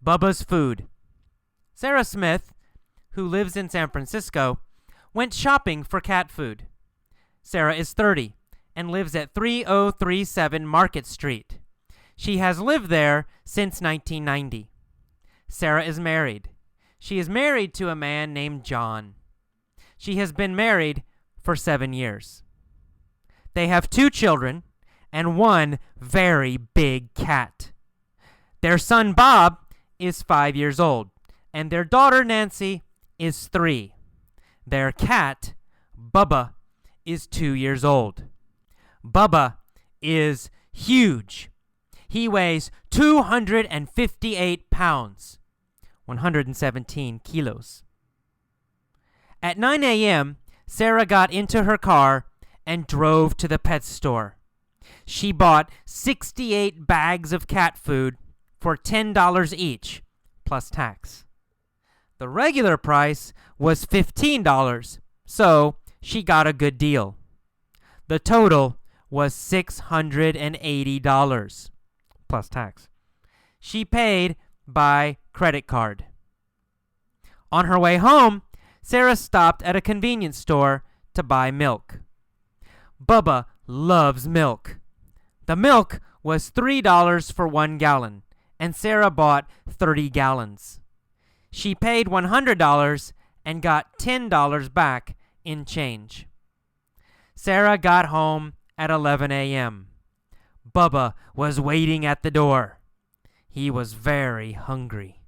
Bubba's food. Sara Smith, who lives in San Francisco, went shopping for cat food. Sara is 30 and lives at 3037 Market Street. She has lived there since 1990. Sara is married. She is married to a man named John. She has been married for 7 years. They have 2 children and 1 very big cat. Their son Bob is 5 years old, and their daughter Nancy is 3. Their cat, Bubba, is 2 years old. Bubba is huge. He weighs 258 pounds, 117 kilos. At 9 a.m., Sara got into her car and drove to the pet store. She bought 68 bags of cat food for $10 each, plus tax. The regular price was $15, so she got a good deal. The total was $680, plus tax. She paid by credit card. On her way home, Sara stopped at a convenience store to buy milk. Bubba loves milk. The milk was $3 for 1 gallon, and Sara bought 30 gallons. She paid $100 and got $10 back in change. Sara got home at 11 a.m. Bubba was waiting at the door. He was very hungry.